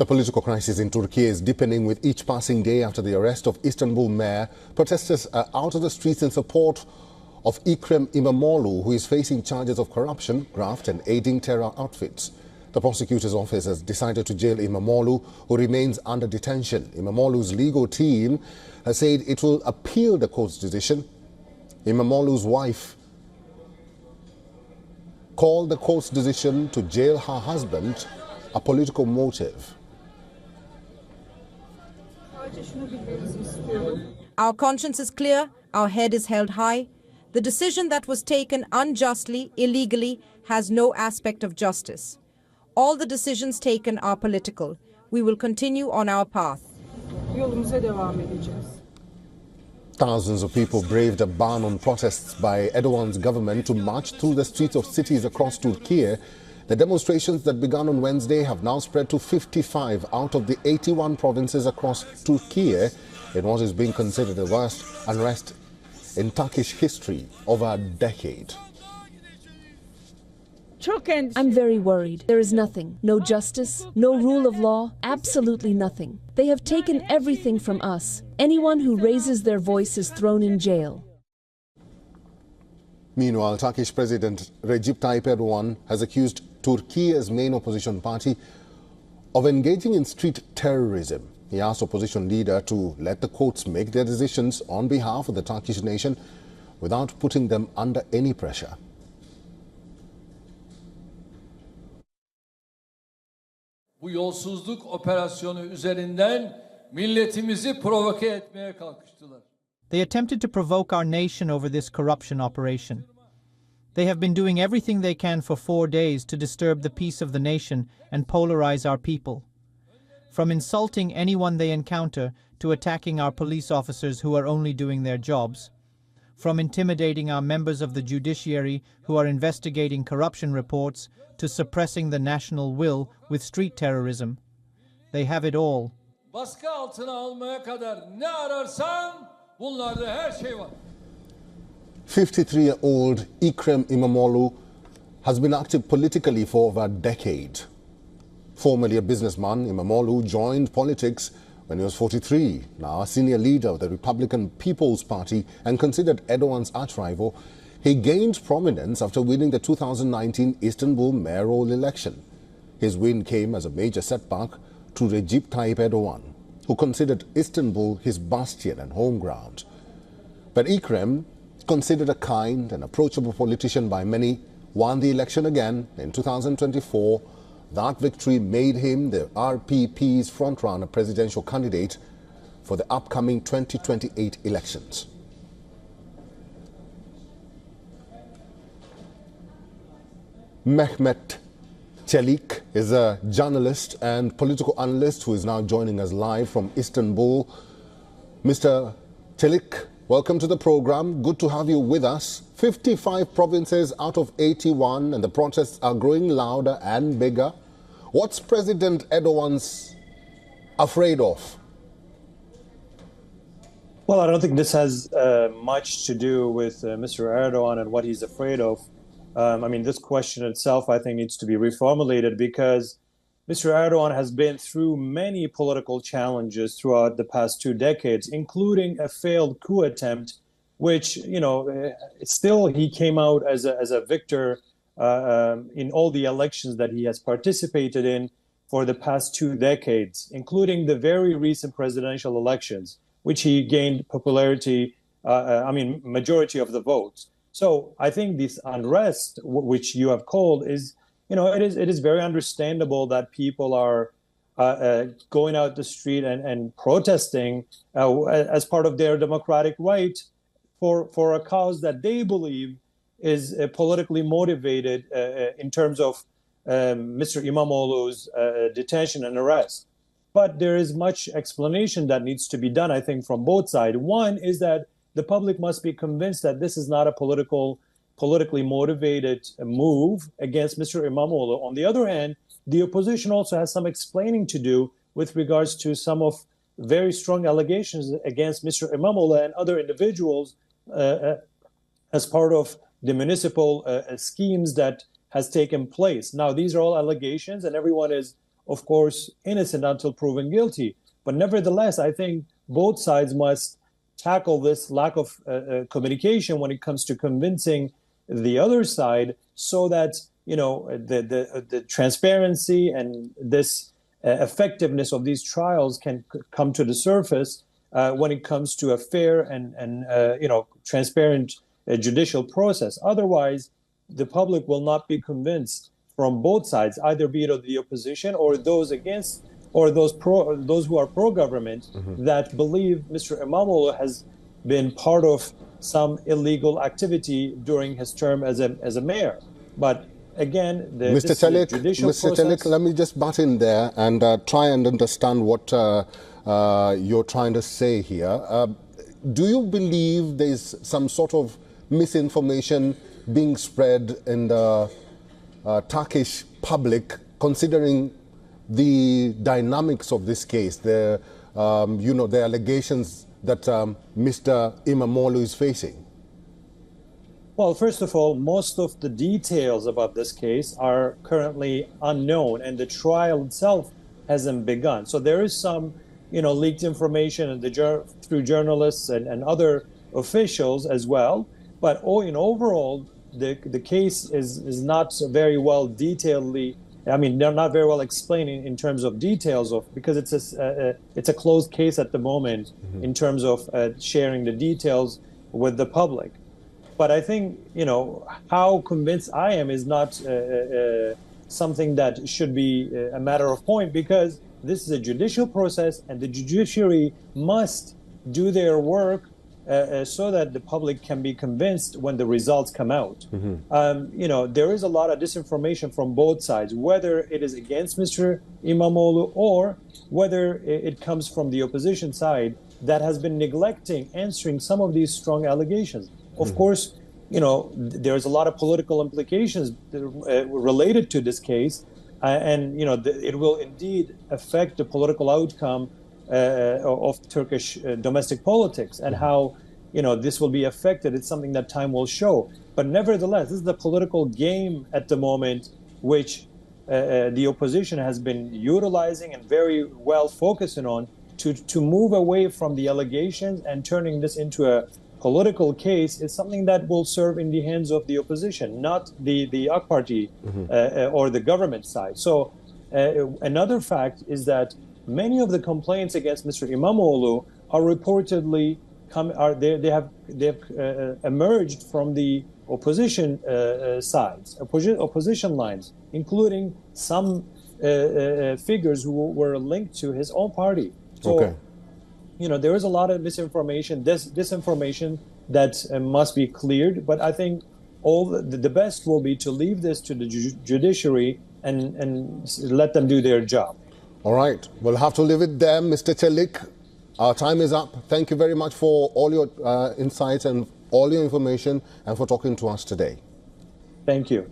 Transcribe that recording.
The political crisis in Turkey is deepening with each passing day after the arrest of Istanbul Mayor. Protesters are out of the streets in support of Ekrem İmamoğlu, who is facing charges of corruption, graft and aiding terror outfits. The prosecutor's office has decided to jail Imamoglu, who remains under detention. Imamoglu's legal team has said it will appeal the court's decision. Imamoglu's wife called the court's decision to jail her husband a political motive. Our conscience is clear, our head is held high. The decision that was taken unjustly, illegally, has no aspect of justice. All the decisions taken are political. We will continue on our path. Thousands of people braved a ban on protests by Erdogan's government to march through the streets of cities across Turkey. The demonstrations that began on Wednesday have now spread to 55 out of the 81 provinces across Turkey in what is being considered the worst unrest in Turkish history over a decade. I'm very worried. There is nothing. No justice, no rule of law, absolutely nothing. They have taken everything from us. Anyone who raises their voice is thrown in jail. Meanwhile, Turkish President Recep Tayyip Erdogan has accused Turkey's main opposition party of engaging in street terrorism. He asked opposition leader to let the courts make their decisions on behalf of the Turkish nation without putting them under any pressure. Bu yolsuzluk operasyonu üzerinden milletimizi provoke etmeye kalkıştılar. They attempted to provoke our nation over this corruption operation. They have been doing everything they can for 4 days to disturb the peace of the nation and polarize our people. From insulting anyone they encounter to attacking our police officers who are only doing their jobs. From intimidating our members of the judiciary who are investigating corruption reports to suppressing the national will with street terrorism. They have it all. Baskı altına almaya kadar ne ararsan bunlarda her şey var. 53-year-old Ekrem İmamoğlu has been active politically for over a decade. Formerly a businessman, Imamoglu joined politics when he was 43, now a senior leader of the Republican People's Party and considered Erdogan's arch-rival. He gained prominence after winning the 2019 Istanbul mayoral election. His win came as a major setback to Recep Tayyip Erdogan, who considered Istanbul his bastion and home ground. But Ekrem, considered a kind and approachable politician by many, won the election again in 2024. That victory made him the RPP's front-runner presidential candidate for the upcoming 2028 elections. Mehmet Çelik is a journalist and political analyst who is now joining us live from Istanbul. Mr. Çelik, welcome to the program. Good to have you with us. 55 provinces out of 81 and the protests are growing louder and bigger. What's President Erdogan's afraid of? Well, I don't think this has much to do with Mr. Erdogan and what he's afraid of. I mean, this question itself, I think, needs to be reformulated because Mr. Erdogan has been through many political challenges throughout the past 2 decades, including a failed coup attempt, which, you know, still he came out as a victor in all the elections that he has participated in for the past 2 decades, including the very recent presidential elections, which he gained popularity, majority of the votes. So I think this unrest, which you have called, is, you know, it is very understandable that people are going out the street and protesting as part of their democratic right for a cause that they believe is politically motivated in terms of Mr. İmamoğlu's detention and arrest. But there is much explanation that needs to be done, I think, from both sides. One is that the public must be convinced that this is not a politically motivated move against Mr. İmamoğlu. On the other hand, the opposition also has some explaining to do with regards to some of very strong allegations against Mr. İmamoğlu and other individuals as part of the municipal schemes that has taken place. Now, these are all allegations, and everyone is of course, innocent until proven guilty. But nevertheless, I think both sides must tackle this lack of communication when it comes to convincing the other side, so that the transparency and this effectiveness of these trials can come to the surface when it comes to a fair and transparent judicial process. Otherwise, the public will not be convinced from both sides, either be it of the opposition or those against, or those who are pro-government, that believe Mr. Imamoglu has been part of some illegal activity during his term as a mayor. But again, Mr. Çelik, let me just butt in there and try and understand what you're trying to say here. Do you believe there's some sort of misinformation being spread in the Turkish public, considering the dynamics of this case, the allegations that Mr. Imamoglu is facing? Well, first of all, most of the details about this case are currently unknown, and the trial itself hasn't begun. So there is some, leaked information through journalists and other officials as well. But overall, the case is not very well detailedly. I mean, they're not very well explained in terms of details because it's a closed case at the moment in terms of sharing the details with the public. But I think, how convinced I am is not something that should be a matter of point, because this is a judicial process and the judiciary must do their work so that the public can be convinced when the results come out. There is a lot of disinformation from both sides, whether it is against Mr. Imamoglu or whether it comes from the opposition side that has been neglecting answering some of these strong allegations. Of course, there's a lot of political implications related to this case, and it will indeed affect the political outcome of Turkish domestic politics, and how this will be affected. It's something that time will show. But nevertheless, this is the political game at the moment, which the opposition has been utilizing and very well focusing on to move away from the allegations and turning this into a political case. Is something that will serve in the hands of the opposition, not the AK Party or the government side. So another fact is that many of the complaints against Mr. Imamoglu are reportedly they have emerged from the opposition sides, opposition lines, including some figures who were linked to his own party. So, there is a lot of misinformation, disinformation that must be cleared. But I think the best will be to leave this to the judiciary and let them do their job. All right. We'll have to leave it there, Mr. Çelik. Our time is up. Thank you very much for all your insights and all your information, and for talking to us today. Thank you.